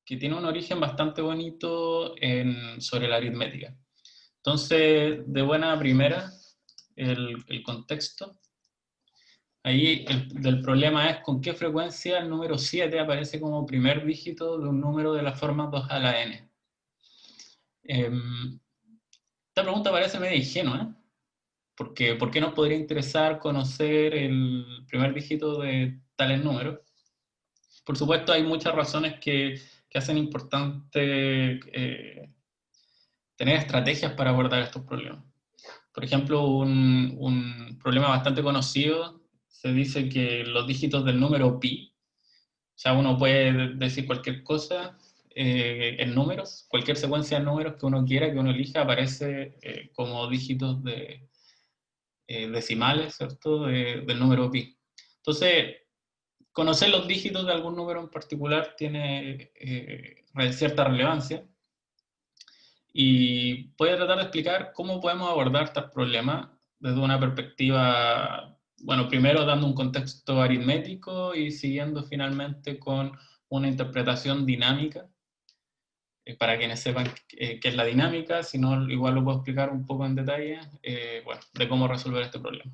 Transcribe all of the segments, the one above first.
que tiene un origen bastante bonito sobre la aritmética. Entonces, de buena primera, el contexto. Ahí del problema es con qué frecuencia el número 7 aparece como primer dígito de un número de la forma 2 a la n. Esta pregunta parece medio ingenua, porque ¿por qué nos podría interesar conocer el primer dígito de tales números? Por supuesto, hay muchas razones que hacen importante tener estrategias para abordar estos problemas. Por ejemplo, un problema bastante conocido, se dice que los dígitos del número pi, o sea, uno puede decir cualquier cosa en números, cualquier secuencia de números que uno quiera, que uno elija, aparece como dígitos decimales, ¿cierto?, del número pi. Entonces, conocer los dígitos de algún número en particular tiene cierta relevancia y voy a tratar de explicar cómo podemos abordar estos problemas desde una perspectiva, bueno, primero dando un contexto aritmético y siguiendo finalmente con una interpretación dinámica. Para quienes sepan qué es la dinámica, si no, igual lo puedo explicar un poco en detalle, bueno, de cómo resolver este problema.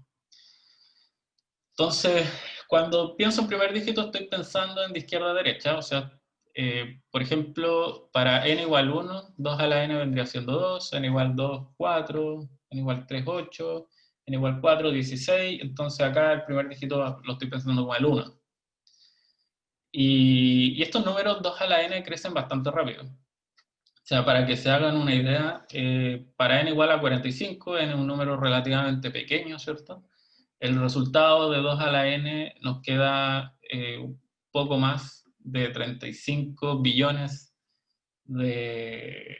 Entonces, cuando pienso en primer dígito, estoy pensando en de izquierda a derecha, o sea, por ejemplo, para n igual 1, 2 a la n vendría siendo 2, n igual 2, 4, n igual 3, 8, n igual 4, 16, entonces acá el primer dígito lo estoy pensando como el 1. Y estos números 2 a la n crecen bastante rápido. O sea, para que se hagan una idea, para n igual a 45, n es un número relativamente pequeño, ¿cierto? El resultado de 2 a la n nos queda un poco más de 35 billones de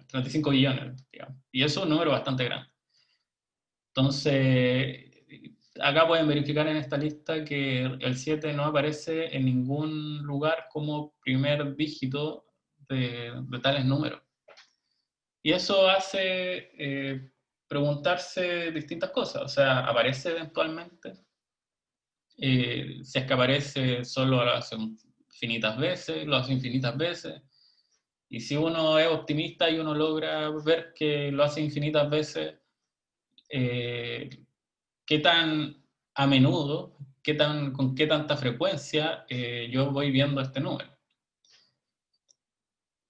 35 billones, digamos. Y eso es un número bastante grande. Entonces, acá pueden verificar en esta lista que el 7 no aparece en ningún lugar como primer dígito de tales números. Y eso hace preguntarse distintas cosas. O sea, ¿aparece eventualmente? Si es que aparece, solo lo hace infinitas veces, lo hace infinitas veces. Y si uno es optimista y uno logra ver que lo hace infinitas veces, ¿qué tan a menudo, con qué tanta frecuencia yo voy viendo este número?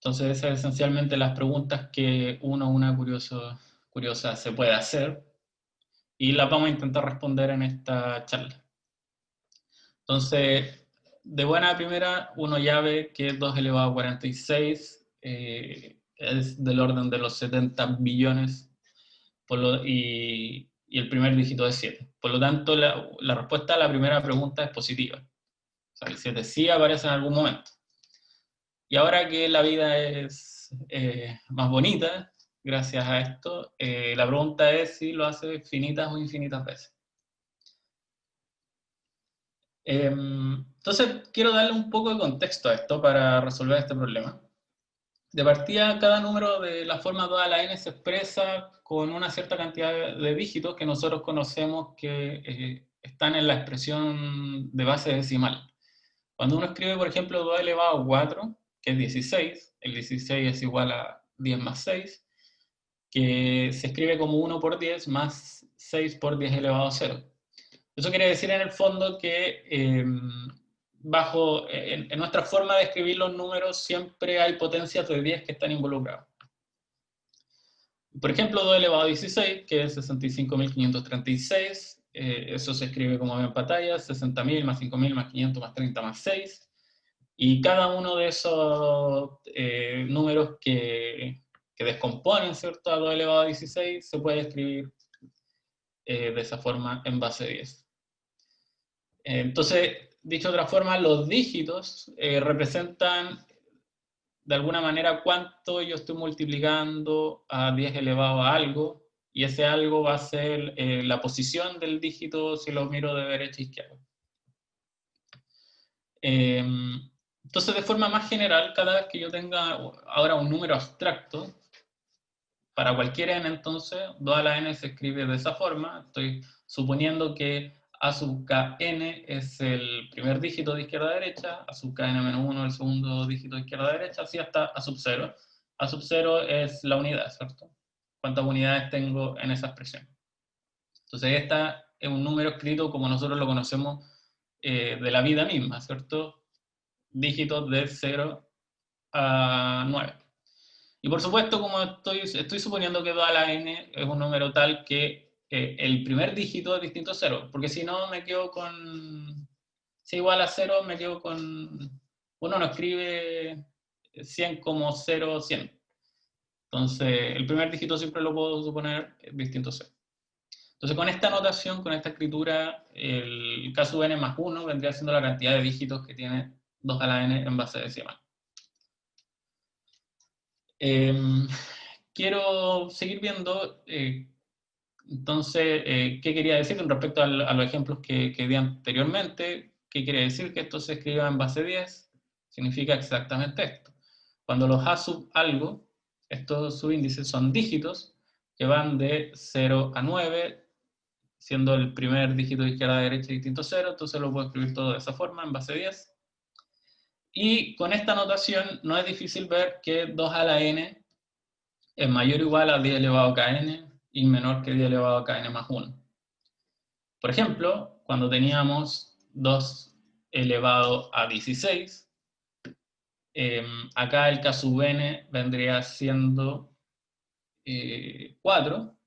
Entonces, esas son esencialmente las preguntas que una curiosa se puede hacer y las vamos a intentar responder en esta charla. Entonces, de buena primera, uno ya ve que 2 elevado a 46 es del orden de los 70 billones y el primer dígito es 7. Por lo tanto, la respuesta a la primera pregunta es positiva. O sea, el 7 sí aparece en algún momento. Y ahora que la vida es más bonita, gracias a esto, la pregunta es si lo hace finitas o infinitas veces. Entonces, quiero darle un poco de contexto a esto para resolver este problema. De partida, cada número de la forma 2 a la n se expresa con una cierta cantidad de dígitos que nosotros conocemos que están en la expresión de base decimal. Cuando uno escribe, por ejemplo, 2 elevado a 4, que es 16, el 16 es igual a 10 más 6, que se escribe como 1 por 10 más 6 por 10 elevado a 0. Eso quiere decir en el fondo que en nuestra forma de escribir los números siempre hay potencias de 10 que están involucradas. Por ejemplo, 2 elevado a 16, que es 65.536, eso se escribe como ven en pantalla, 60.000 más 5.000 más 500 más 30 más 6, y cada uno de esos números que descomponen, ¿cierto?, a 2 elevado a 16 se puede escribir de esa forma en base 10. Entonces, dicho de otra forma, los dígitos representan de alguna manera cuánto yo estoy multiplicando a 10 elevado a algo, y ese algo va a ser la posición del dígito si lo miro de derecha a izquierda. Entonces, de forma más general, cada vez que yo tenga ahora un número abstracto, para cualquier n, entonces, 2 a la n se escribe de esa forma. Estoy suponiendo que A sub kn es el primer dígito de izquierda a derecha, A sub kn menos 1 el segundo dígito de izquierda a derecha, así hasta A sub 0. A sub 0 es la unidad, ¿cierto? ¿Cuántas unidades tengo en esa expresión? Entonces, esta es un número escrito como nosotros lo conocemos de la vida misma, ¿cierto? Dígitos de 0 a 9. Y por supuesto, como estoy suponiendo que 2 a la n es un número tal que el primer dígito es distinto a 0, porque si no me quedo con... Si igual a 0 me quedo con... Uno no escribe 100 como 0, 100. Entonces, el primer dígito siempre lo puedo suponer distinto a 0. Entonces, con esta notación, con esta escritura, el k sub n más 1 vendría siendo la cantidad de dígitos que tiene 2 a la n en base decimal. Quiero seguir viendo, entonces, qué quería decir con respecto a los ejemplos que di anteriormente. ¿Qué quiere decir? Que esto se escriba en base 10. Significa exactamente esto. Cuando los a sub algo, estos subíndices son dígitos que van de 0 a 9, siendo el primer dígito de izquierda a derecha distinto a 0, entonces lo puedo escribir todo de esa forma, en base 10. Y con esta notación no es difícil ver que 2 a la n es mayor o igual a 10 elevado a kn y menor que 10 elevado a kn más 1. Por ejemplo, cuando teníamos 2 elevado a 16, acá el k sub n vendría siendo 4,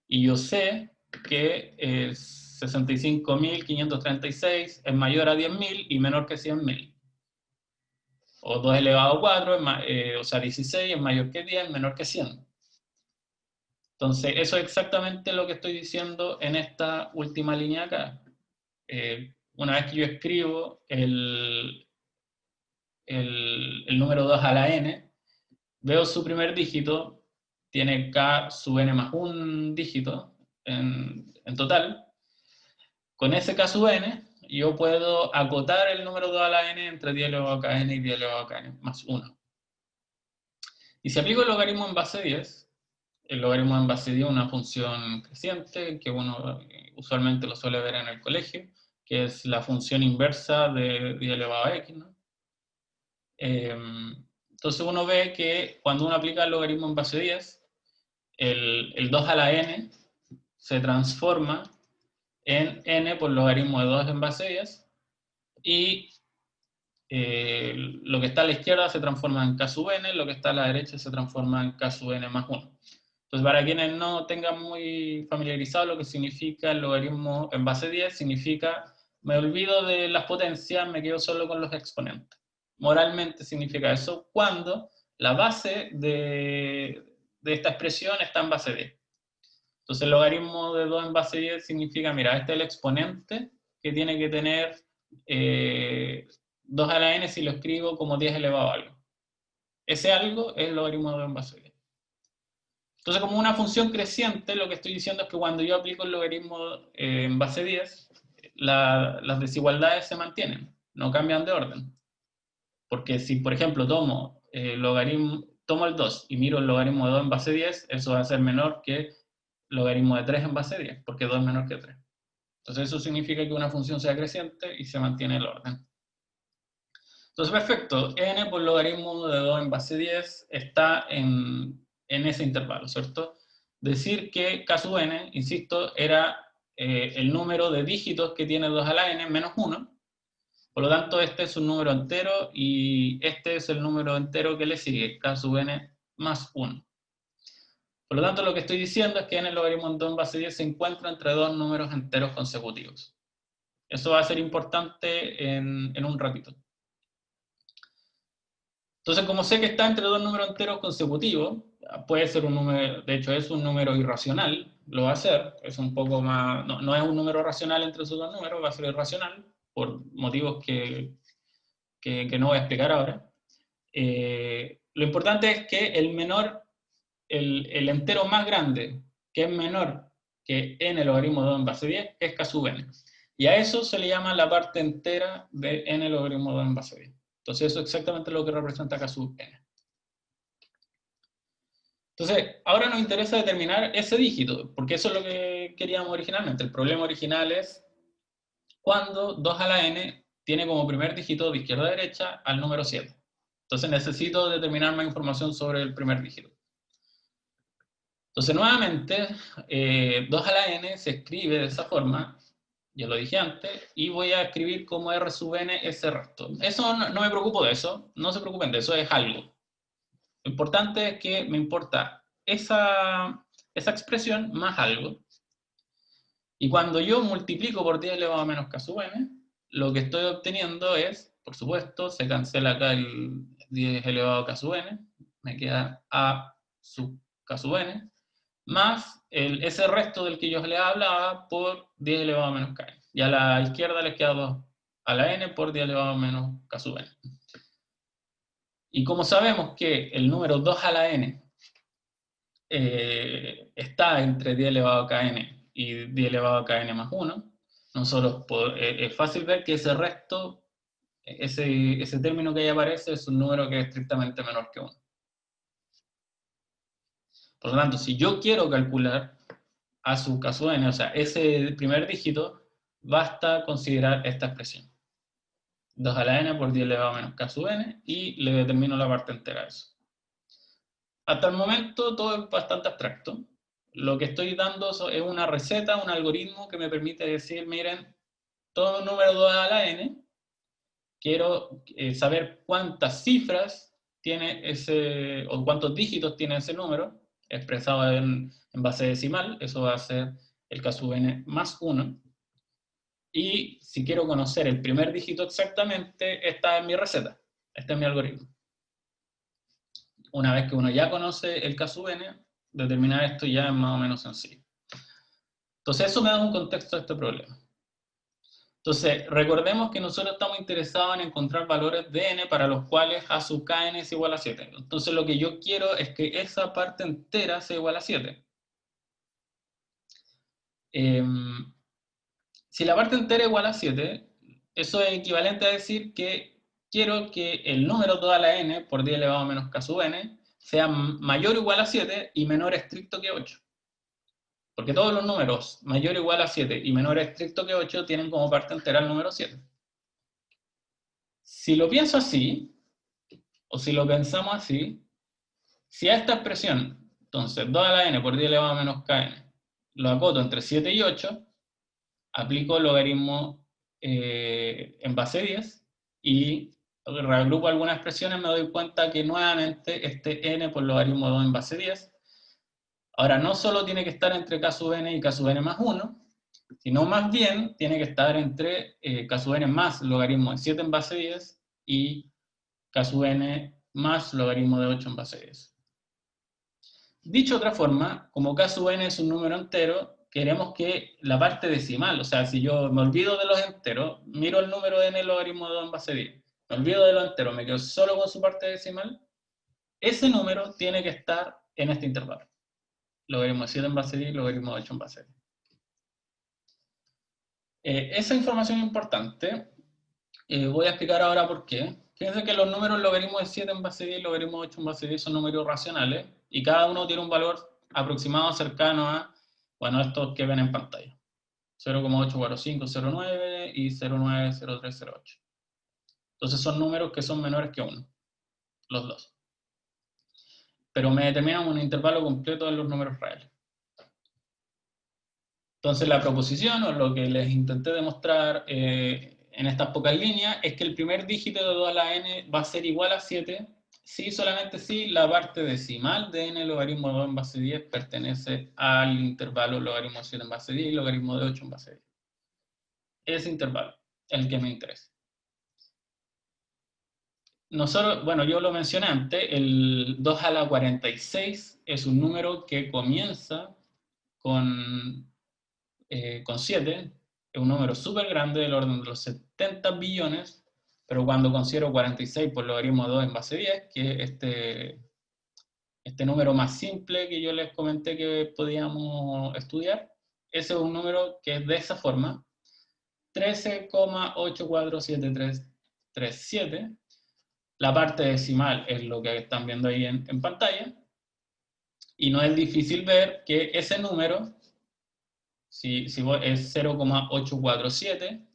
y yo sé que 65.536 es mayor a 10.000 y menor que 100.000. O 2 elevado a 4, o sea, 16 es mayor que 10, menor que 100. Entonces, eso es exactamente lo que estoy diciendo en esta última línea acá. Una vez que yo escribo el número 2 a la n, veo su primer dígito, tiene k sub n más un dígito en total. Con ese k sub n, yo puedo acotar el número 2 a la n entre 10 elevado a kn y 10 elevado a kn más 1. Y si aplico el logaritmo en base 10, el logaritmo en base 10 es una función creciente que uno usualmente lo suele ver en el colegio, que es la función inversa de 10 elevado a x, ¿no? Entonces uno ve que cuando uno aplica el logaritmo en base 10, el 2 a la n se transforma en n por logaritmo de 2 en base 10, y lo que está a la izquierda se transforma en k sub n, lo que está a la derecha se transforma en k sub n más 1. Entonces, para quienes no tengan muy familiarizado lo que significa el logaritmo en base 10, significa, me olvido de las potencias, me quedo solo con los exponentes. Moralmente significa eso cuando la base de esta expresión está en base 10. Entonces, el logaritmo de 2 en base 10 significa, mira, este es el exponente que tiene que tener 2 a la n si lo escribo como 10 elevado a algo. Ese algo es el logaritmo de 2 en base 10. Entonces, como una función creciente, lo que estoy diciendo es que cuando yo aplico el logaritmo en base 10, las desigualdades se mantienen, no cambian de orden. Porque si, por ejemplo, tomo el 2 y miro el logaritmo de 2 en base 10, eso va a ser menor que el logaritmo de 3 en base 10, porque 2 es menor que 3. Entonces, eso significa que una función sea creciente y se mantiene el orden. Entonces, perfecto, n por logaritmo de 2 en base 10 está en ese intervalo, ¿cierto? Decir que k sub n, insisto, era el número de dígitos que tiene 2 a la n menos 1. Por lo tanto, este es un número entero y este es el número entero que le sigue, k sub n más 1. Por lo tanto, lo que estoy diciendo es que n logaritmo de 2 en base 10 se encuentra entre dos números enteros consecutivos. Eso va a ser importante en un ratito. Entonces, como sé que está entre dos números enteros consecutivos, puede ser un número, de hecho es un número irracional, lo va a ser, es un poco más, no es un número racional entre esos dos números, va a ser irracional, por motivos que no voy a explicar ahora. Lo importante es que el entero más grande, que es menor que n logaritmo de 2 en base 10, es k sub n. Y a eso se le llama la parte entera de n logaritmo de 2 en base 10. Entonces eso es exactamente lo que representa k sub n. Entonces, ahora nos interesa determinar ese dígito, porque eso es lo que queríamos originalmente. El problema original es cuando 2 a la n tiene como primer dígito de izquierda a derecha al número 7. Entonces necesito determinar más información sobre el primer dígito. Entonces nuevamente, 2 a la n se escribe de esa forma, ya lo dije antes, y voy a escribir como r sub n ese resto. Eso no me preocupo de eso, no se preocupen de eso, es algo. Lo importante es que me importa esa expresión más algo. Y cuando yo multiplico por 10 elevado a menos k sub n, lo que estoy obteniendo es, por supuesto, se cancela acá el 10 elevado a k sub n, me queda a sub k sub n, más ese resto del que yo les hablaba por 10 elevado a menos k. Y a la izquierda les queda 2 a la n por 10 elevado a menos k sub n. Y como sabemos que el número 2 a la n está entre 10 elevado a kn y 10 elevado a kn más 1, nosotros es fácil ver que ese resto, ese término que ahí aparece, es un número que es estrictamente menor que 1. Por lo tanto, si yo quiero calcular a sub k sub n, o sea, ese primer dígito, basta considerar esta expresión. 2 a la n por 10 elevado a menos k sub n, y le determino la parte entera de eso. Hasta el momento todo es bastante abstracto. Lo que estoy dando es una receta, un algoritmo que me permite decir, miren, todo un número 2 a la n, quiero saber cuántas cifras tiene ese, o cuántos dígitos tiene ese número, expresado en base decimal, eso va a ser el k sub n más 1. Y si quiero conocer el primer dígito exactamente, esta es mi receta, este es mi algoritmo. Una vez que uno ya conoce el k sub n, determinar esto ya es más o menos sencillo. Entonces eso me da un contexto de este problema. Entonces, recordemos que nosotros estamos interesados en encontrar valores de n para los cuales a sub kn es igual a 7. Entonces lo que yo quiero es que esa parte entera sea igual a 7. Si la parte entera es igual a 7, eso es equivalente a decir que quiero que el número toda la n por 10 elevado a menos k sub n sea mayor o igual a 7 y menor estricto que 8. Porque todos los números mayor o igual a 7 y menor estricto que 8 tienen como parte entera el número 7. Si lo pienso así, o si lo pensamos así, si a esta expresión, entonces 2 a la n por 10 elevado a menos kn, lo acoto entre 7 y 8, aplico el logaritmo en base 10 y reagrupo algunas expresiones, me doy cuenta que nuevamente este n por logaritmo 2 en base 10, ahora no solo tiene que estar entre k sub n y k sub n más 1, sino más bien tiene que estar entre k sub n más logaritmo de 7 en base 10 y k sub n más logaritmo de 8 en base 10. Dicho de otra forma, como k sub n es un número entero, queremos que la parte decimal, o sea, si yo me olvido de los enteros, miro el número de n logaritmo de 2 en base 10, me olvido de los enteros, me quedo solo con su parte decimal, ese número tiene que estar en este intervalo. Logaritmo de 7 en base 10 y logaritmo de 8 en base 10. Esa información es importante. Voy a explicar ahora por qué. Fíjense que los números logaritmo de 7 en base 10 y logaritmo de 8 en base 10 son números racionales y cada uno tiene un valor aproximado cercano a, bueno, estos que ven en pantalla. 0,84509 y 0,90308. Entonces son números que son menores que 1, los dos. Pero me determinan un intervalo completo de los números reales. Entonces la proposición, o lo que les intenté demostrar en estas pocas líneas, es que el primer dígito de 2 a la n va a ser igual a 7, si solamente si la parte decimal de n logaritmo de 2 en base 10 pertenece al intervalo logaritmo de 7 en base 10 y logaritmo de 8 en base 10. Ese intervalo es el que me interesa. Nosotros, bueno, yo lo mencioné antes, el 2 a la 46 es un número que comienza con 7, es un número súper grande del orden de los 70 billones, pero cuando considero 46 por logaritmo de 2 en base 10, que es este número más simple que yo les comenté que podíamos estudiar, ese es un número que es de esa forma, 13,847337. La parte decimal es lo que están viendo ahí en pantalla, y no es difícil ver que ese número, si es 0,847,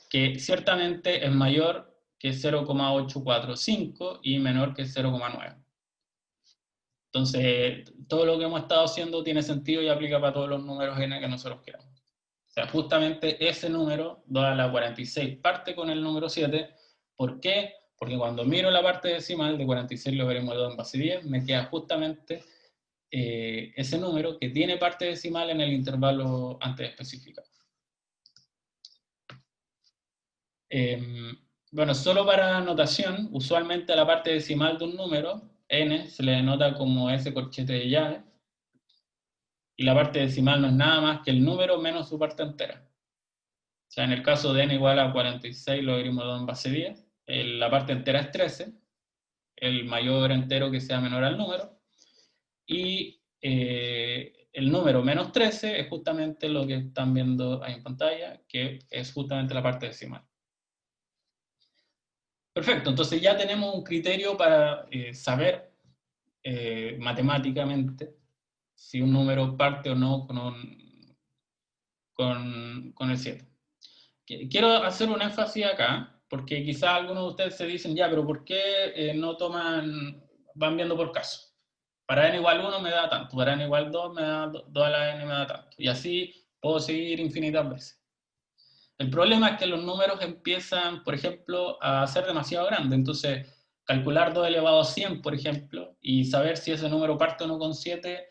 que ciertamente es mayor que 0,845 y menor que 0,9. Entonces, todo lo que hemos estado haciendo tiene sentido y aplica para todos los números n que nosotros queramos. O sea, justamente ese número, 2 a la 46, parte con el número 7. ¿Por qué? Porque cuando miro la parte decimal de 46 logaritmo de 2 en base 10, me queda justamente ese número que tiene parte decimal en el intervalo antes especificado. Bueno, solo para notación, usualmente a la parte decimal de un número, n, se le denota como ese corchete de llave, y la parte decimal no es nada más que el número menos su parte entera. O sea, en el caso de n igual a 46 logaritmo de 2 en base 10, la parte entera es 13, el mayor entero que sea menor al número, y el número menos 13 es justamente lo que están viendo ahí en pantalla, que es justamente la parte decimal. Perfecto, entonces ya tenemos un criterio para saber matemáticamente si un número parte o no con el 7. Quiero hacer un énfasis acá, porque quizás algunos de ustedes se dicen, ya, pero ¿por qué no van viendo por caso? Para n igual 1 me da tanto, para n igual 2 me da 2 a la n me da tanto, y así puedo seguir infinitas veces. El problema es que los números empiezan, por ejemplo, a ser demasiado grandes, entonces calcular 2 elevado a 100, por ejemplo, y saber si ese número parte o no con 7,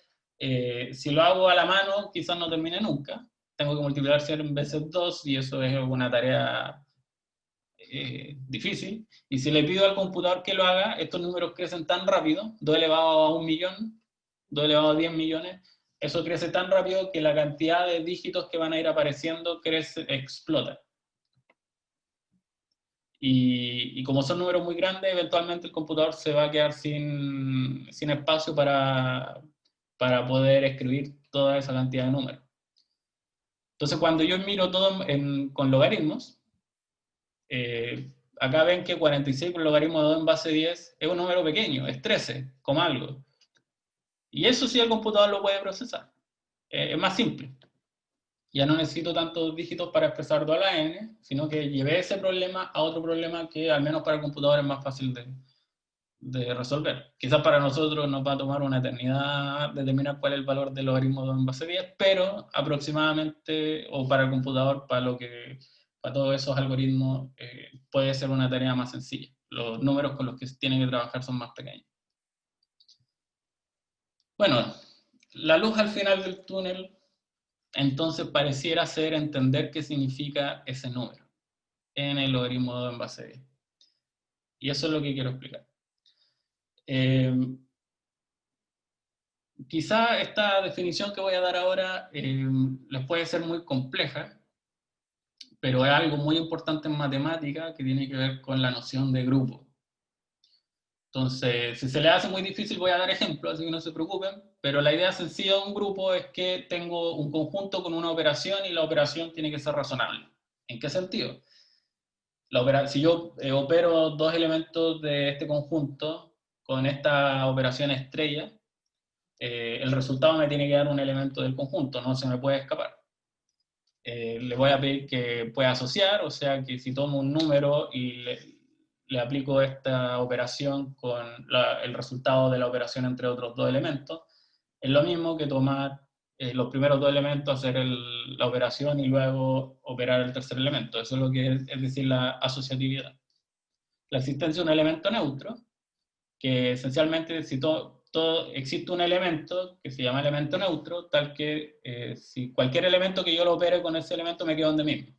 si lo hago a la mano, quizás no termine nunca. Tengo que multiplicar 100 veces 2 y eso es una tarea difícil. Y si le pido al computador que lo haga, estos números crecen tan rápido, 2 elevado a 1 millón, 2 elevado a 10 millones, eso crece tan rápido que la cantidad de dígitos que van a ir apareciendo explota. Y como son números muy grandes, eventualmente el computador se va a quedar sin espacio para poder escribir toda esa cantidad de números. Entonces, cuando yo miro todo con logaritmos, acá ven que 46 por logaritmo de 2 en base 10 es un número pequeño, es 13, como algo. Y eso sí el computador lo puede procesar. Es más simple. Ya no necesito tantos dígitos para expresar 2 a la n, sino que llevé ese problema a otro problema que al menos para el computador es más fácil de resolver. Quizás para nosotros nos va a tomar una eternidad determinar cuál es el valor del logaritmo de 2 en base 10, pero aproximadamente, o para el computador, para todos esos algoritmos, puede ser una tarea más sencilla. Los números con los que tienen que trabajar son más pequeños. Bueno, la luz al final del túnel, entonces pareciera ser entender qué significa ese número en el logaritmo de 2 en base 10. Y eso es lo que quiero explicar. Quizá esta definición que voy a dar ahora les puede ser muy compleja, pero es algo muy importante en matemática que tiene que ver con la noción de grupo. Entonces, si se les hace muy difícil voy a dar ejemplos, así que no se preocupen, pero la idea sencilla de un grupo es que tengo un conjunto con una operación y la operación tiene que ser razonable. ¿En qué sentido? Si yo opero dos elementos de este conjunto con esta operación estrella, el resultado me tiene que dar un elemento del conjunto, no se me puede escapar. Le voy a pedir que pueda asociar, o sea que si tomo un número y le aplico esta operación con el resultado de la operación entre otros dos elementos, es lo mismo que tomar los primeros dos elementos, hacer la operación y luego operar el tercer elemento. Eso es lo que es decir la asociatividad. La existencia de un elemento neutro, que esencialmente si existe un elemento que se llama elemento neutro, tal que si cualquier elemento que yo lo opere con ese elemento me queda donde mismo.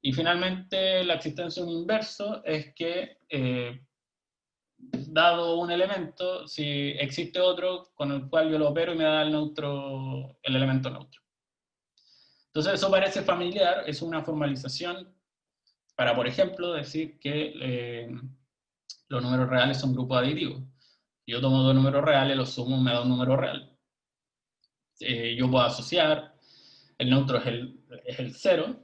Y finalmente la existencia de un inverso es que dado un elemento, si existe otro con el cual yo lo opero y me da el elemento neutro. Entonces eso parece familiar, es una formalización para, por ejemplo, decir que los números reales son grupos aditivos. Yo tomo dos números reales, los sumo, me da un número real. Yo puedo asociar, el neutro es el 0,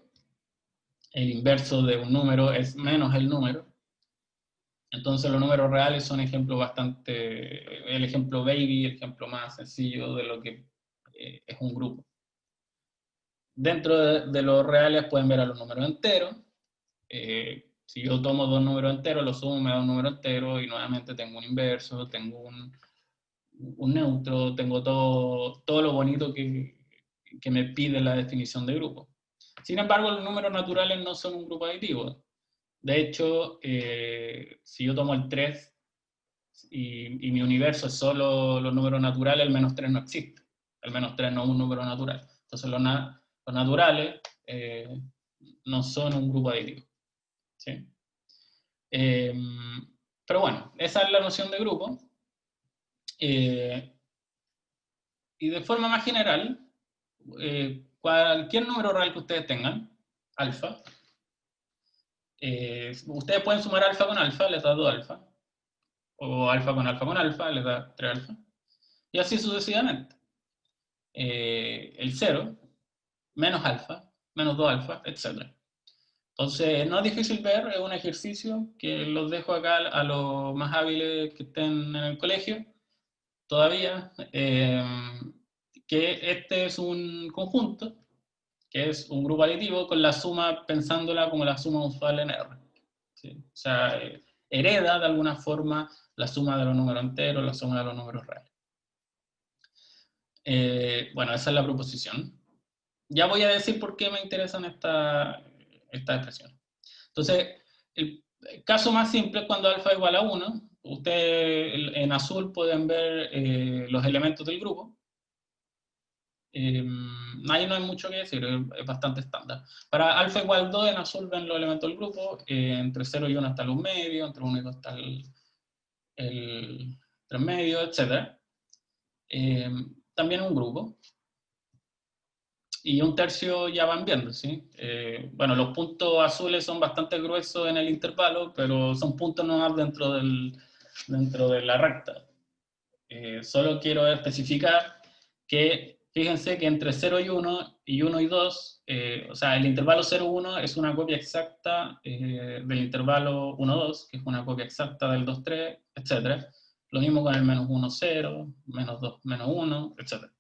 el inverso de un número es menos el número. Entonces los números reales son ejemplos el ejemplo baby, el ejemplo más sencillo de lo que es un grupo. Dentro de los reales pueden ver a los números enteros. Si yo tomo dos números enteros, los sumo, me da un número entero, y nuevamente tengo un inverso, tengo un neutro, tengo todo lo bonito que me pide la definición de grupo. Sin embargo, los números naturales no son un grupo aditivo. De hecho, si yo tomo el 3 y mi universo es solo los números naturales, el menos 3 no existe. El menos 3 no es un número natural. Entonces los naturales no son un grupo aditivo. ¿Sí? Pero bueno, esa es la noción de grupo. Y de forma más general, cualquier número real que ustedes tengan, alfa, ustedes pueden sumar alfa con alfa, les da 2 alfa, o alfa con alfa, les da 3 alfa, y así sucesivamente. El 0, menos alfa, menos 2 alfa, etc. Entonces, no es difícil ver, es un ejercicio que los dejo acá a los más hábiles que estén en el colegio, todavía, que este es un conjunto, que es un grupo aditivo con la suma, pensándola como la suma usual en R. ¿Sí? O sea, hereda de alguna forma la suma de los números enteros, la suma de los números reales. Bueno, esa es la proposición. Ya voy a decir por qué me interesan estas expresiones. Entonces, el caso más simple es cuando alfa igual a 1. Ustedes en azul pueden ver los elementos del grupo. Ahí no hay mucho que decir, es bastante estándar. Para alfa igual 2 en azul ven los elementos del grupo, entre 0 y 1 está el 1 medio, entre 1 y 2 está el 3 medio, etc. También un grupo. Y un tercio ya van viendo, ¿sí? Bueno, los puntos azules son bastante gruesos en el intervalo, pero son puntos nomás dentro de la recta. Solo quiero especificar que, fíjense que entre 0 y 1 y 1 y 2, o sea, el intervalo 0, 1 es una copia exacta del intervalo 1, 2, que es una copia exacta del 2, 3, etc. Lo mismo con el menos 1, 0, menos 2, menos 1, etc.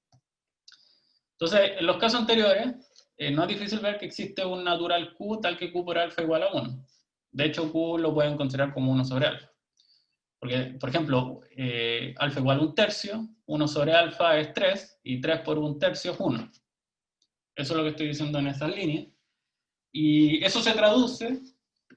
Entonces, en los casos anteriores, no es difícil ver que existe un natural Q tal que Q por alfa igual a 1. De hecho, Q lo pueden considerar como 1 sobre alfa. Porque, por ejemplo, alfa igual a 1/3, 1 sobre alfa es 3, y 3 por 1/3 es 1. Eso es lo que estoy diciendo en estas líneas. Y eso se traduce,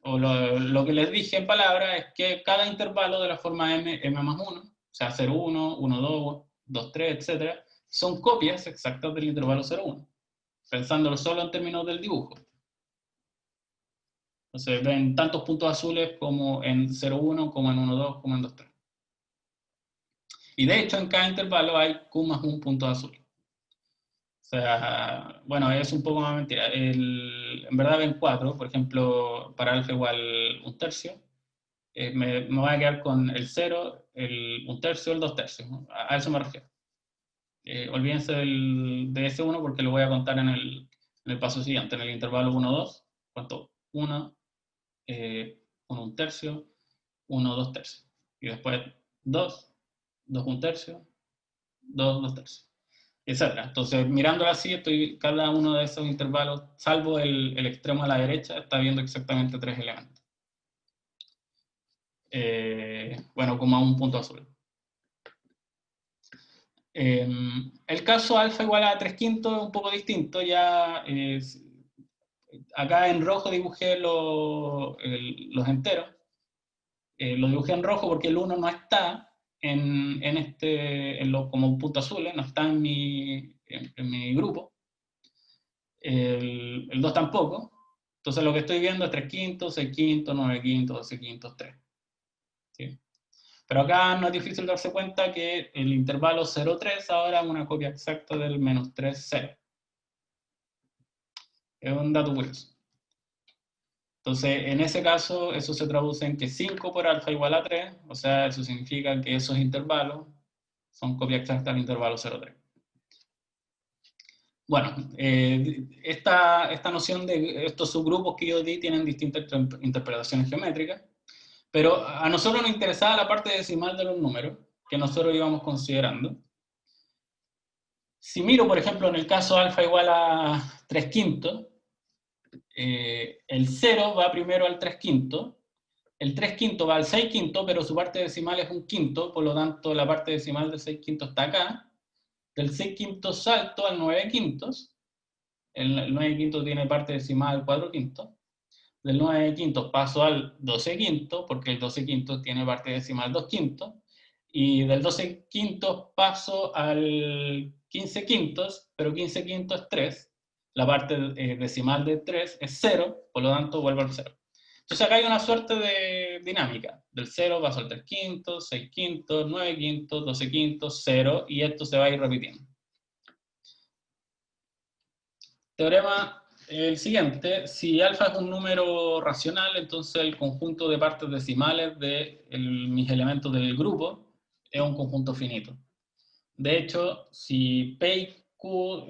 o lo que les dije en palabras, es que cada intervalo de la forma m más 1, o sea, 0, 1, 1, 2, 2, 3, etc., son copias exactas del intervalo 0, 1, pensándolo solo en términos del dibujo. Entonces ven tantos puntos azules como en 0, 1, como en 1, 2, como en 2, 3. Y de hecho en cada intervalo hay Q más un punto azul. O sea, bueno, es un poco más mentira. En verdad ven 4, por ejemplo, para alfa igual 1/3. Me voy a quedar con el 0, el 1/3, el 2/3. ¿No? A eso me refiero. Olvídense de ese 1 porque lo voy a contar en el paso siguiente, en el intervalo 1, 2. ¿Cuánto? 1, 1, 1/3, 1, 2/3. Y después 2, 2, 1/3, 2, 2/3. Etc. Entonces, mirándolo así, cada uno de esos intervalos, salvo el extremo a la derecha, está viendo exactamente 3 elementos. Bueno, como a un punto azul. El caso alfa igual a 3/5 es un poco distinto. Ya acá en rojo dibujé los enteros. Lo dibujé en rojo porque el 1 no está como un punto azul, no está en mi grupo. El 2 tampoco. Entonces lo que estoy viendo es 3/5, 6/5, 9/5, 12/5, 3. ¿Sí? Pero acá no es difícil darse cuenta que el intervalo 0, 3 ahora es una copia exacta del menos 3, 0. Es un dato curioso. Entonces, en ese caso, eso se traduce en que 5 por alfa igual a 3, o sea, eso significa que esos intervalos son copia exacta del intervalo 0, 3. Bueno, esta noción de estos subgrupos que yo di tienen distintas interpretaciones geométricas, pero a nosotros nos interesaba la parte decimal de los números que nosotros íbamos considerando. Si miro, por ejemplo, en el caso alfa igual a 3 quintos, el 0 va primero al 3 quintos, el 3 quintos va al 6 quintos, pero su parte decimal es un quinto, por lo tanto la parte decimal del 6 quintos está acá. Del 6 quintos salto al 9 quintos, el 9 quintos tiene parte decimal 4 quintos. Del 9 quintos paso al 12 quintos, porque el 12 quintos tiene parte decimal 2 quintos. Y del 12 quintos paso al 15 quintos, pero 15 quintos es 3. La parte decimal de 3 es 0, por lo tanto vuelvo al 0. Entonces acá hay una suerte de dinámica. Del 0 paso al 3 quintos, 6 quintos, 9 quintos, 12 quintos, 0, y esto se va a ir repitiendo. Teorema el siguiente: si alfa es un número racional, entonces el conjunto de partes decimales de mis elementos del grupo es un conjunto finito. De hecho, si P y Q,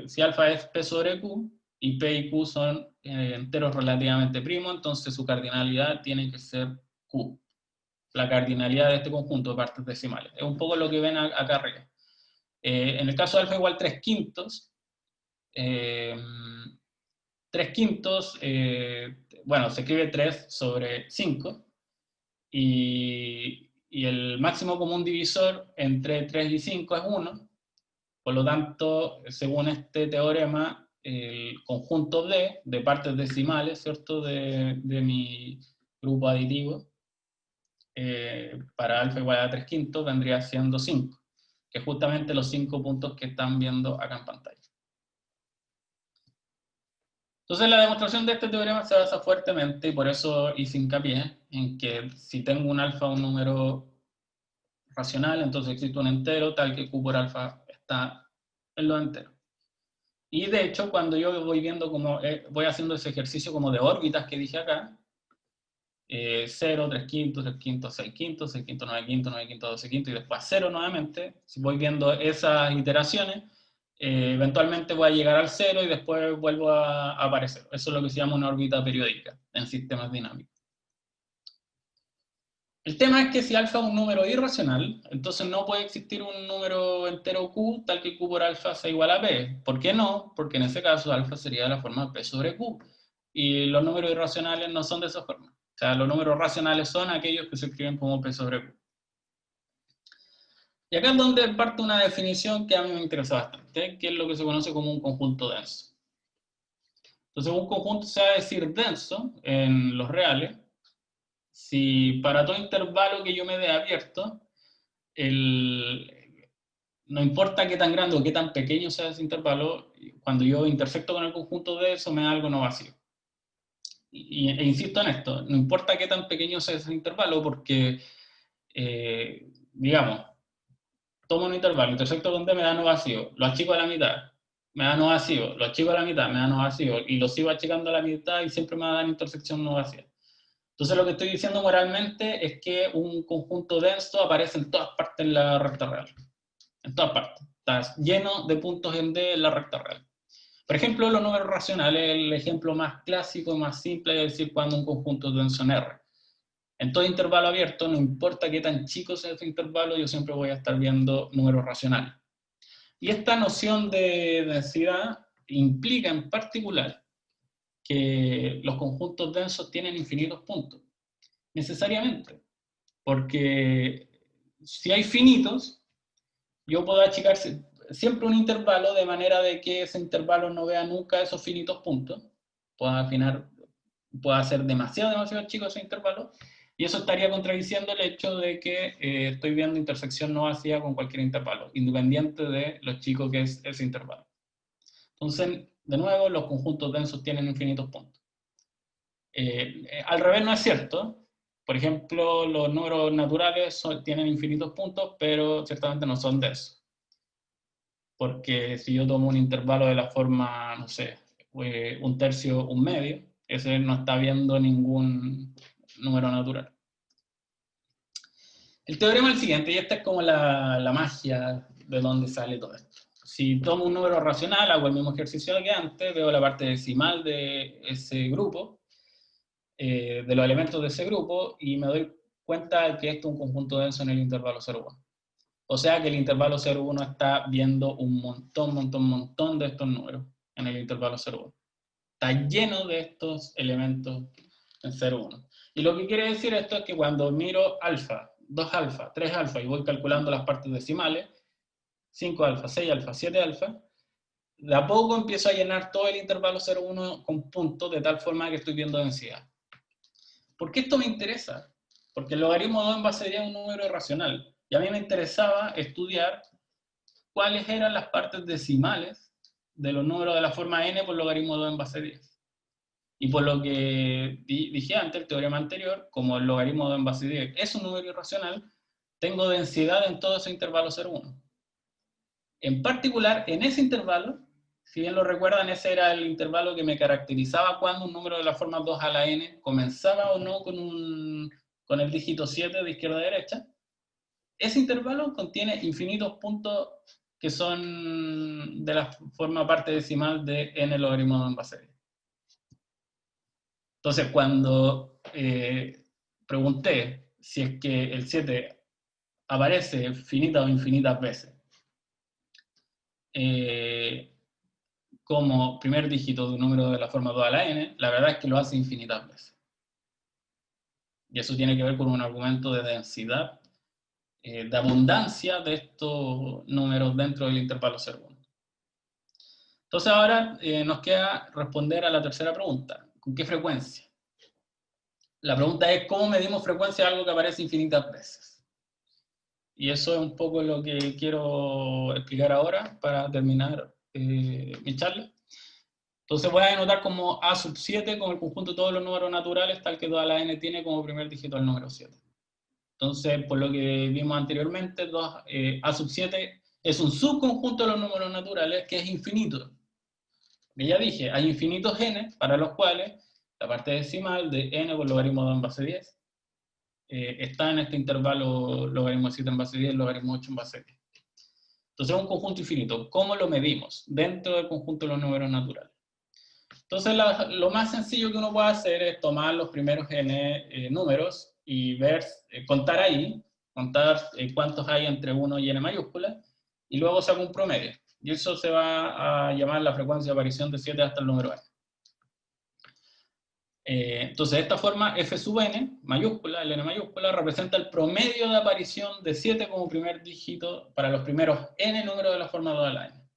si alfa es P sobre Q, y P y Q son enteros relativamente primos, entonces su cardinalidad tiene que ser Q, la cardinalidad de este conjunto de partes decimales. Es un poco lo que ven acá arriba. En el caso de alfa igual 3 quintos, 3 quintos, bueno, se escribe 3 sobre 5, y el máximo común divisor entre 3 y 5 es 1. Por lo tanto, según este teorema, el conjunto de partes decimales, ¿cierto?, de mi grupo aditivo, para alfa igual a 3 quintos, vendría siendo 5, que es justamente los 5 puntos que están viendo acá en pantalla. Entonces la demostración de este teorema se basa fuertemente, y por eso hice hincapié en que si tengo un alfa, un número racional, entonces existe un entero tal que Q por alfa está en los enteros. Y de hecho, cuando yo voy viendo como voy haciendo ese ejercicio como de órbitas que dije acá, 0, 3 quintos, 3 quintos, 6 quintos, 6 quintos, 9 quintos, 9 quintos, 12 quintos, y después 0 nuevamente, si voy viendo esas iteraciones, eventualmente voy a llegar al 0 y después vuelvo a aparecer. Eso es lo que se llama una órbita periódica en sistemas dinámicos. El tema es que si alfa es un número irracional, entonces no puede existir un número entero Q tal que Q por alfa sea igual a P. ¿Por qué no? Porque en ese caso alfa sería de la forma P sobre Q. Y los números irracionales no son de esa forma. O sea, los números racionales son aquellos que se escriben como P sobre Q. Y acá es donde parte una definición que a mí me interesa bastante, que es lo que se conoce como un conjunto denso. Entonces, un conjunto se va a decir denso en los reales si para todo intervalo que yo me dé abierto, no importa qué tan grande o qué tan pequeño sea ese intervalo, cuando yo intersecto con el conjunto de eso, me da algo no vacío. E insisto en esto, no importa qué tan pequeño sea ese intervalo, porque, digamos, tomo un intervalo, intersecto con D, me da no vacío, lo achico a la mitad, me da no vacío, lo achico a la mitad, me da no vacío, y lo sigo achicando a la mitad y siempre me va a dar intersección no vacía. Entonces lo que estoy diciendo moralmente es que un conjunto denso aparece en todas partes en la recta real. En todas partes. Está lleno de puntos en D en la recta real. Por ejemplo, los números racionales, el ejemplo más clásico y más simple es decir cuando un conjunto es denso en R. En todo intervalo abierto, no importa qué tan chico sea ese intervalo, yo siempre voy a estar viendo números racionales. Y esta noción de densidad implica en particular que los conjuntos densos tienen infinitos puntos, necesariamente, porque si hay finitos, yo puedo achicar siempre un intervalo de manera de que ese intervalo no vea nunca esos finitos puntos, pueda ser demasiado chico ese intervalo, y eso estaría contradiciendo el hecho de que estoy viendo intersección no vacía con cualquier intervalo, independiente de lo chico que es ese intervalo. Entonces, de nuevo, los conjuntos densos tienen infinitos puntos. Al revés no es cierto. Por ejemplo, los números naturales tienen infinitos puntos, pero ciertamente no son densos. Porque si yo tomo un intervalo de la forma, no sé, un tercio, un medio, ese no está viendo ningún número natural. El teorema es el siguiente, y esta es como la magia de donde sale todo esto. Si tomo un número racional, hago el mismo ejercicio que antes, veo la parte decimal de ese grupo, de los elementos de ese grupo, y me doy cuenta de que esto es un conjunto denso en el intervalo 0,1. O sea que el intervalo 0,1 está viendo un montón de estos números en el intervalo 0,1. Está lleno de estos elementos en 0,1. Y lo que quiere decir esto es que cuando miro alfa, 2 alfa, 3 alfa y voy calculando las partes decimales, 5 alfa, 6 alfa, 7 alfa, de a poco empiezo a llenar todo el intervalo 0,1 con puntos de tal forma que estoy viendo densidad. ¿Por qué esto me interesa? Porque el logaritmo de 2 en base de 10 es un número irracional. Y a mí me interesaba estudiar cuáles eran las partes decimales de los números de la forma n por logaritmo de 2 en base de 10. Y por lo que dije antes, el teorema anterior, como el logaritmo de 2 en base de 10 es un número irracional, tengo densidad en todo ese intervalo 0,1. En particular, en ese intervalo, si bien lo recuerdan, ese era el intervalo que me caracterizaba cuando un número de la forma 2 a la n comenzaba o no con el dígito 7 de izquierda a derecha. Ese intervalo contiene infinitos puntos que son de la forma parte decimal de n logaritmo de 2 en base de 10. Entonces, cuando pregunté si es que el 7 aparece finitas o infinitas veces como primer dígito de un número de la forma 2 a la n, la verdad es que lo hace infinitas veces. Y eso tiene que ver con un argumento de densidad, de abundancia de estos números dentro del intervalo 0,1. Entonces ahora nos queda responder a la tercera pregunta. ¿Con qué frecuencia? La pregunta es, ¿cómo medimos frecuencia de algo que aparece infinitas veces? Y eso es un poco lo que quiero explicar ahora para terminar mi charla. Entonces voy a anotar como A sub 7 con el conjunto de todos los números naturales, tal que toda la n tiene como primer dígito el número 7. Entonces, por lo que vimos anteriormente, A sub 7 es un subconjunto de los números naturales que es infinito. Y ya dije, hay infinitos n para los cuales la parte decimal de n por logaritmo 2 en base 10 está en este intervalo logaritmo 7 en base 10, logaritmo 8 en base 10. Entonces es un conjunto infinito. ¿Cómo lo medimos? Dentro del conjunto de los números naturales. Entonces lo más sencillo que uno puede hacer es tomar los primeros n números y ver, contar ahí, contar cuántos hay entre 1 y n mayúscula, y luego saco un promedio. Y eso se va a llamar la frecuencia de aparición de 7 hasta el número n. Entonces, de esta forma, f sub n, mayúscula, el n mayúscula, representa el promedio de aparición de 7 como primer dígito para los primeros n números de la forma 2 a la n.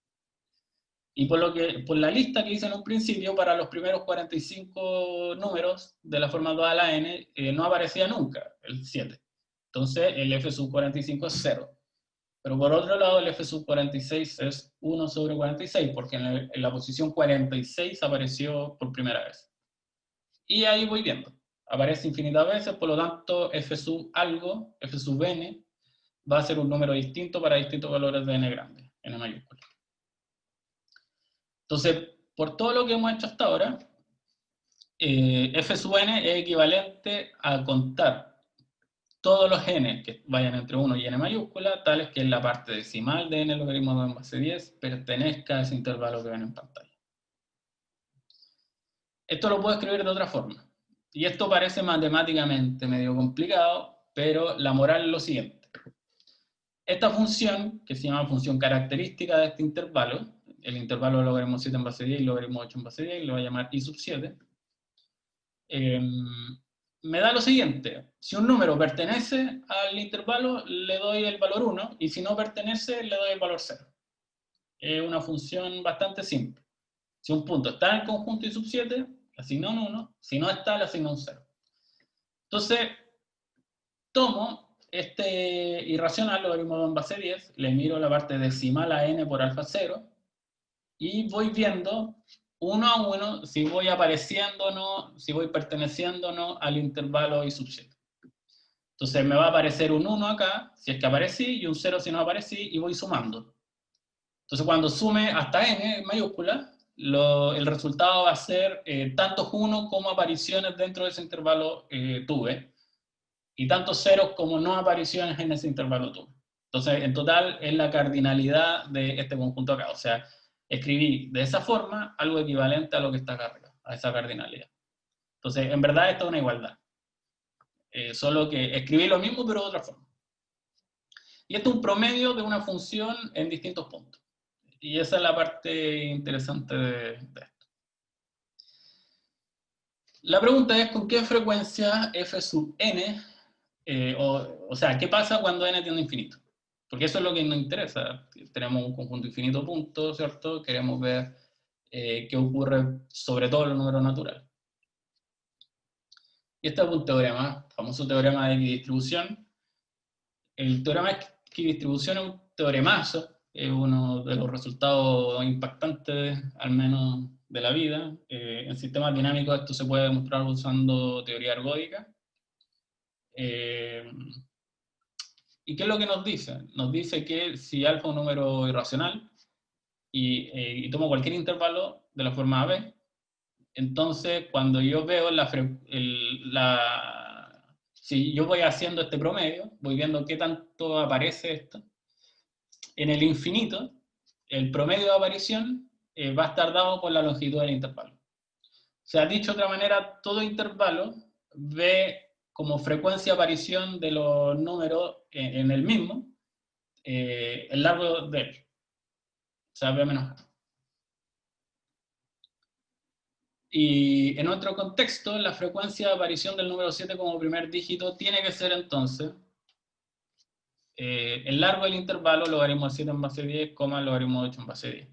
Y por la lista que hice en un principio, para los primeros 45 números de la forma 2 a la n, no aparecía nunca el 7. Entonces, el f sub 45 es 0. Pero por otro lado, el f sub 46 es 1 sobre 46, porque en la posición 46 apareció por primera vez. Y ahí voy viendo. Aparece infinitas veces, por lo tanto, f sub algo, f sub n, va a ser un número distinto para distintos valores de n grande, n mayúscula. Entonces, por todo lo que hemos hecho hasta ahora, f sub n es equivalente a contar todos los n que vayan entre 1 y n mayúscula, tales que la parte decimal de n logaritmo 2 en base 10 pertenezca a ese intervalo que ven en pantalla. Esto lo puedo escribir de otra forma. Y esto parece matemáticamente medio complicado, pero la moral es lo siguiente. Esta función, que se llama función característica de este intervalo, el intervalo de logaritmo 7 en base 10 y logaritmo 8 en base 10, lo voy a llamar i sub 7, me da lo siguiente. Si un número pertenece al intervalo, le doy el valor 1, y si no pertenece, le doy el valor 0. Es una función bastante simple. Si un punto está en el conjunto i sub 7, le asigno un 1, si no está, le asigno un 0. Entonces, tomo este irracional, logaritmo 2 en base 10, le miro la parte decimal a n por alfa 0, y voy viendo uno a uno si voy apareciendo o no, si voy perteneciendo o no al intervalo i sub 7. Entonces me va a aparecer un 1 acá, si es que aparecí, y un 0 si no aparecí, y voy sumando. Entonces cuando sume hasta n mayúscula, el resultado va a ser tantos 1 como apariciones dentro de ese intervalo tuve, y tantos ceros como no apariciones en ese intervalo tuve. Entonces, en total, es la cardinalidad de este conjunto acá. O sea, escribí de esa forma algo equivalente a lo que está acá arriba, a esa cardinalidad. Entonces, en verdad, esto es una igualdad. Solo que escribí lo mismo, pero de otra forma. Y esto es un promedio de una función en distintos puntos. Y esa es la parte interesante de esto. La pregunta es con qué frecuencia f sub n, o sea, ¿qué pasa cuando n tiende a infinito? Porque eso es lo que nos interesa. Tenemos un conjunto infinito de puntos, ¿cierto? Queremos ver qué ocurre sobre todo en los números naturales. Y este es un teorema, famoso teorema de equidistribución. El teorema de equidistribución es un teoremazo, es uno de los resultados impactantes, al menos de la vida. En sistemas dinámicos esto se puede demostrar usando teoría ergódica. ¿Y qué es lo que nos dice? Nos dice que si alfa es un número irracional y tomo cualquier intervalo de la forma AB, entonces cuando yo veo si yo voy haciendo este promedio, voy viendo qué tanto aparece esto, en el infinito, el promedio de aparición va a estar dado por la longitud del intervalo. O sea, dicho de otra manera, todo intervalo ve como frecuencia de aparición de los números en el mismo, el largo de él. O sea, B menos A. Y en otro contexto, la frecuencia de aparición del número 7 como primer dígito tiene que ser entonces el largo del intervalo, logaritmo de 7 en base 10, logaritmo de 8 en base 10.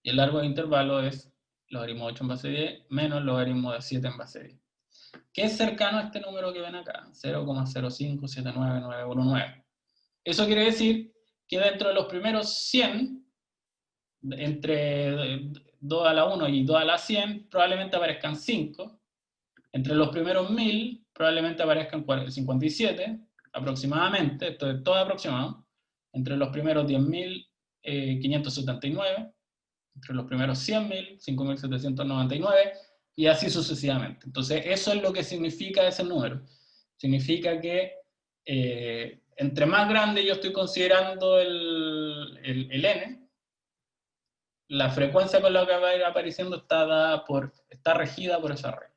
Y el largo del intervalo es logaritmo de 8 en base 10 menos logaritmo de 7 en base 10. Que es cercano a este número que ven acá, 0,0579919. Eso quiere decir que dentro de los primeros 100, entre 2 a la 1 y 2 a la 100, probablemente aparezcan 5. Entre los primeros 1000, probablemente aparezcan 57, aproximadamente, esto es todo aproximado. Entre los primeros 10.000, 579. Entre los primeros 100.000, 5.799, y así sucesivamente. Entonces, eso es lo que significa ese número. Significa que entre más grande yo estoy considerando el n, la frecuencia con la que va a ir apareciendo está regida por esa regla.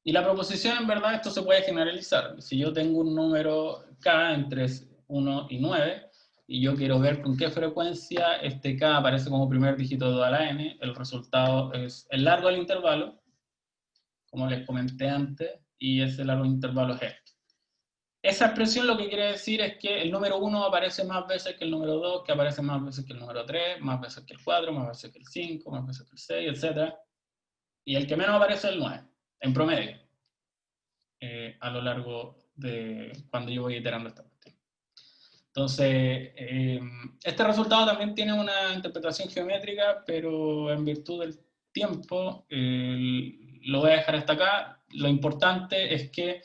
Y la proposición, en verdad, esto se puede generalizar. Si yo tengo un número k entre 1 y 9, y yo quiero ver con qué frecuencia este k aparece como primer dígito de 2 a la n, el resultado es el largo del intervalo, como les comenté antes, y ese largo del intervalo es esto. Esa expresión lo que quiere decir es que el número 1 aparece más veces que el número 2, que aparece más veces que el número 3, más veces que el 4, más veces que el 5, más veces que el 6, etc. Y el que menos aparece es el 9, en promedio, a lo largo de cuando yo voy iterando esta cuestión. Entonces, este resultado también tiene una interpretación geométrica, pero en virtud del tiempo lo voy a dejar hasta acá. Lo importante es que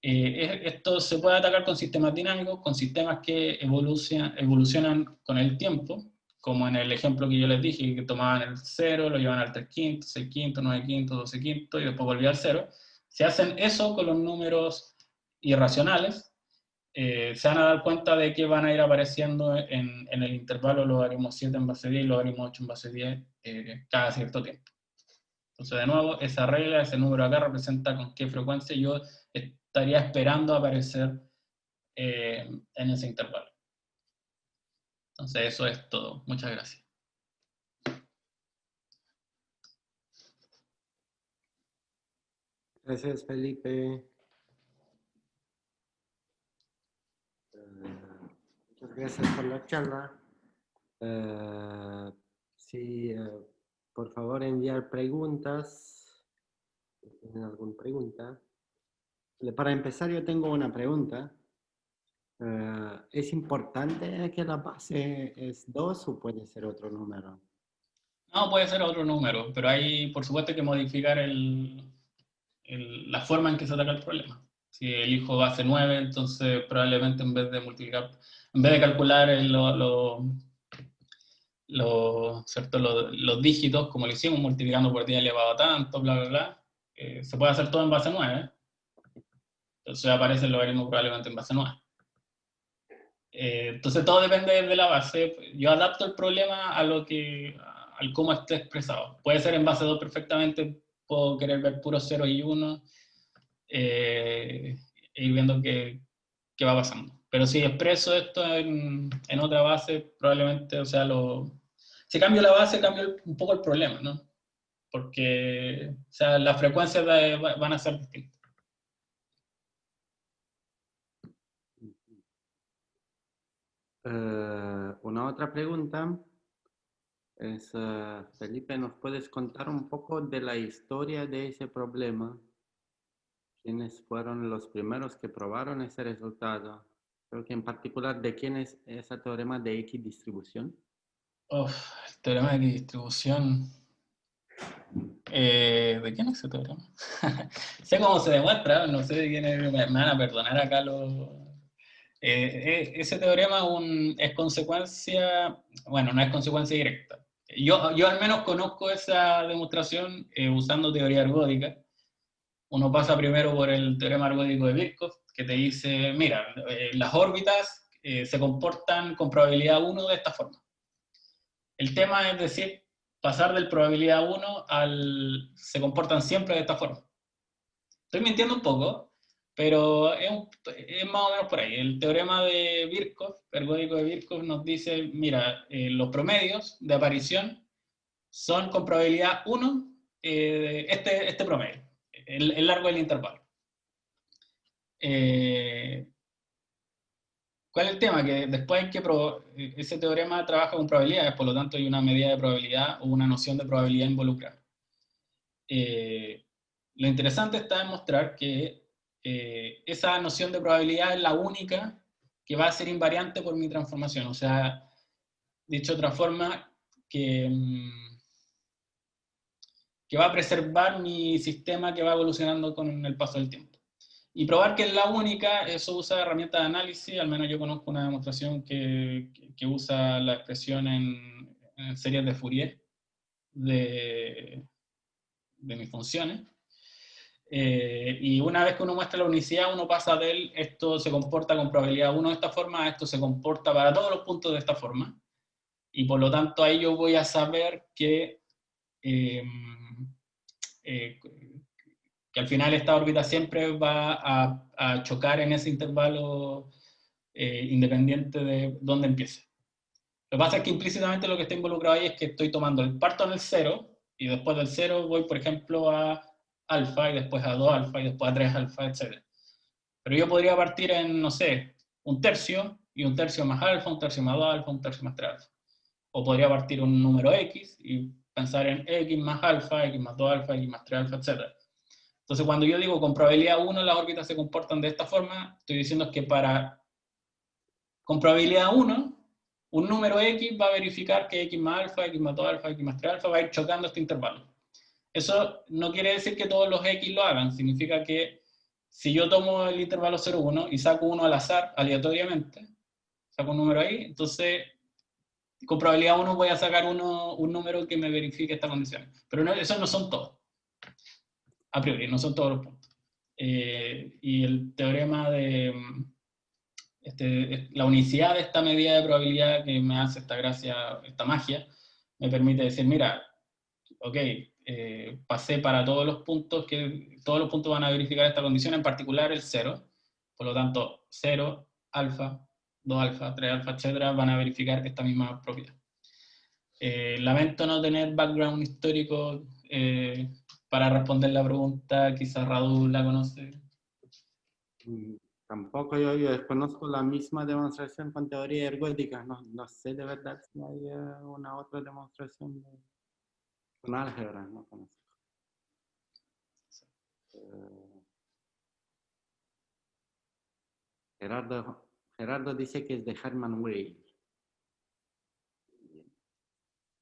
esto se puede atacar con sistemas dinámicos, con sistemas que evolucionan con el tiempo, como en el ejemplo que yo les dije, que tomaban el 0, lo llevan al 3 quintos, 6 quintos, 9 quintos, 12 quintos, y después volvían al 0. Si hacen eso con los números irracionales, se van a dar cuenta de que van a ir apareciendo en el intervalo logaritmo 7 en base 10 y logaritmo 8 en base 10 cada cierto tiempo. Entonces, de nuevo, esa regla, ese número acá representa con qué frecuencia yo estaría esperando aparecer en ese intervalo. Entonces, eso es todo. Muchas gracias. Gracias, Felipe. Muchas gracias por la charla. Sí, por favor, enviar preguntas. ¿Tienen alguna pregunta? Para empezar, yo tengo una pregunta. ¿Es importante que la base es 2 o puede ser otro número? No, puede ser otro número, pero hay, por supuesto, que modificar la forma en que se ataca el problema. Si elijo base 9, entonces probablemente en vez de calcular los dígitos, como lo hicimos, multiplicando por 10 elevado a tanto, bla, bla, bla, se puede hacer todo en base 9. Entonces aparece el logaritmo probablemente en base 9. Entonces todo depende de la base. Yo adapto el problema al cómo esté expresado. Puede ser en base 2 perfectamente, puedo querer ver puros 0 y 1, ir viendo que qué va pasando. Pero si expreso esto en otra base, probablemente, o sea, si cambio la base, cambio un poco el problema, ¿no? Porque, o sea, las frecuencias van a ser distintas. Una otra pregunta es, Felipe, ¿nos puedes contar un poco de la historia de ese problema? ¿Quiénes fueron los primeros que probaron ese resultado? Creo que en particular, ¿de quién es ese teorema de equidistribución? El teorema de equidistribución. ¿De quién es ese teorema? Sé cómo se demuestra, no sé de quién es, me van a perdonar acá los... ese teorema es consecuencia, bueno, no es consecuencia directa. Yo al menos conozco esa demostración usando teoría ergódica. Uno pasa primero por el teorema ergódico de Birkhoff, que te dice, mira, las órbitas se comportan con probabilidad 1 de esta forma. El tema es decir, pasar del probabilidad 1 se comportan siempre de esta forma. Estoy mintiendo un poco, pero es más o menos por ahí. El teorema de Birkhoff, ergódico de Birkhoff, nos dice, mira, los promedios de aparición son con probabilidad 1 este promedio, el largo del intervalo. ¿Cuál es el tema? Que después hay que ese teorema trabaja con probabilidades, por lo tanto hay una medida de probabilidad o una noción de probabilidad involucrada. Lo interesante está demostrar que esa noción de probabilidad es la única que va a ser invariante por mi transformación. O sea, dicho de otra forma, que va a preservar mi sistema que va evolucionando con el paso del tiempo. Y probar que es la única, eso usa herramientas de análisis, al menos yo conozco una demostración que usa la expresión en series de Fourier de mis funciones. Y una vez que uno muestra la unicidad, uno pasa de esto se comporta con probabilidad 1 de esta forma, esto se comporta para todos los puntos de esta forma. Y por lo tanto ahí yo voy a saber que al final esta órbita siempre va a chocar en ese intervalo independiente de dónde empiece. Lo que pasa es que implícitamente lo que está involucrado ahí es que estoy tomando el parto en el 0 y después del 0 voy, por ejemplo, a alfa y después a 2 alfa y después a 3 alfa, etc. Pero yo podría partir en, no sé, un tercio y un tercio más alfa, un tercio más 2 alfa, un tercio más 3 alfa. O podría partir un número x y pensar en x más alfa, x más 2 alfa, x más 3 alfa, etc. Entonces, cuando yo digo con probabilidad 1 las órbitas se comportan de esta forma, estoy diciendo que con probabilidad 1, un número x va a verificar que x más alfa, x más 2 alfa, x más 3 alfa va a ir chocando este intervalo. Eso no quiere decir que todos los x lo hagan, significa que si yo tomo el intervalo 0, 1 y saco uno al azar, aleatoriamente, saco un número ahí, entonces con probabilidad 1 voy a sacar un número que me verifique esta condición. Pero esos no son todos. A priori, no son todos los puntos. Y el teorema de la unicidad de esta medida de probabilidad que me hace esta gracia, esta magia, me permite decir, mira, ok, pasé para todos los puntos van a verificar esta condición, en particular el 0, por lo tanto 0, alfa, 2 alfa, 3 alfa, etcétera, van a verificar esta misma propiedad. Lamento no tener background histórico para responder la pregunta, quizás Radu la conoce. Tampoco yo desconozco la misma demostración con teoría ergódica. No sé de verdad si hay una otra demostración con álgebra, no conozco. Gerardo dice que es de Hermann Weyl.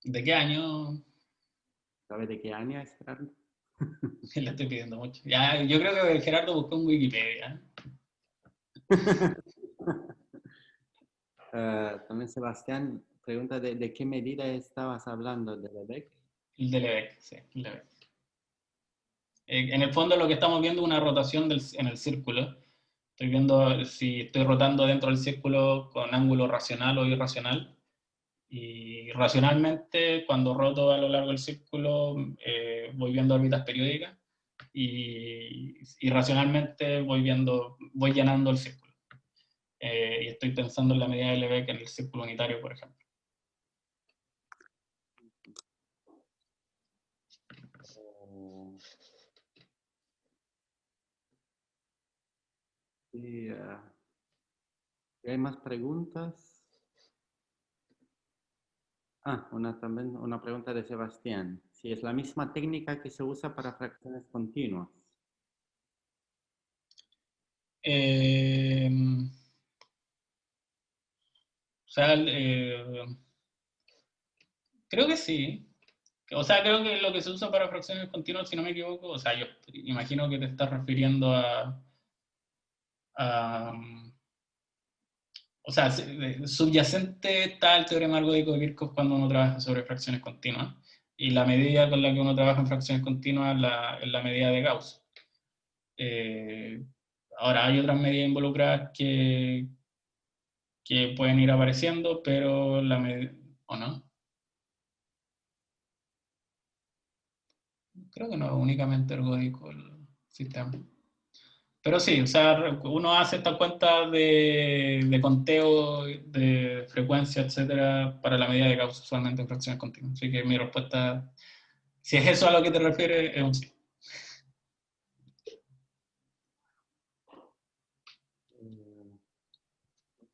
¿De qué año? ¿Sabe de qué año es Gerardo? Le estoy pidiendo mucho. Ya, yo creo que Gerardo buscó en Wikipedia. También Sebastián pregunta de qué medida estabas hablando, ¿de Lebesgue? El de Lebesgue, sí, Lebesgue. En el fondo lo que estamos viendo es una rotación en el círculo. Estoy viendo si estoy rotando dentro del círculo con ángulo racional o irracional. Y racionalmente, cuando roto a lo largo del círculo, voy viendo órbitas periódicas. Y racionalmente voy llenando el círculo. y estoy pensando en la medida de Lebesgue en el círculo unitario, por ejemplo. Y, ¿hay más preguntas? También una pregunta de Sebastián. Si es la misma técnica que se usa para fracciones continuas. O sea, creo que sí. O sea, creo que lo que se usa para fracciones continuas, si no me equivoco, o sea, yo imagino que te estás refiriendo a o sea, subyacente está el teorema algódico de Kirchhoff cuando uno trabaja sobre fracciones continuas. Y la medida con la que uno trabaja en fracciones continuas es la medida de Gauss. Eh, Ahora, hay otras medidas involucradas que pueden ir apareciendo, pero la medida, ¿o no? Creo que no es únicamente ergódico el sistema. Pero sí, o sea, uno hace esta cuenta de conteo, de frecuencia, etcétera, para la medida de Gauss usualmente en fracciones continuas. Así que mi respuesta, si es eso a lo que te refieres, es un sí.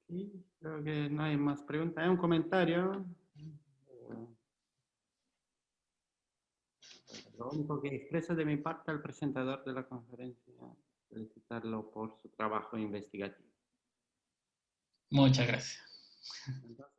Sí, creo que no hay más preguntas. Hay un comentario. Lo único que expreso de mi parte al presentador de la conferencia, felicitarlo por su trabajo investigativo. Muchas gracias. Entonces,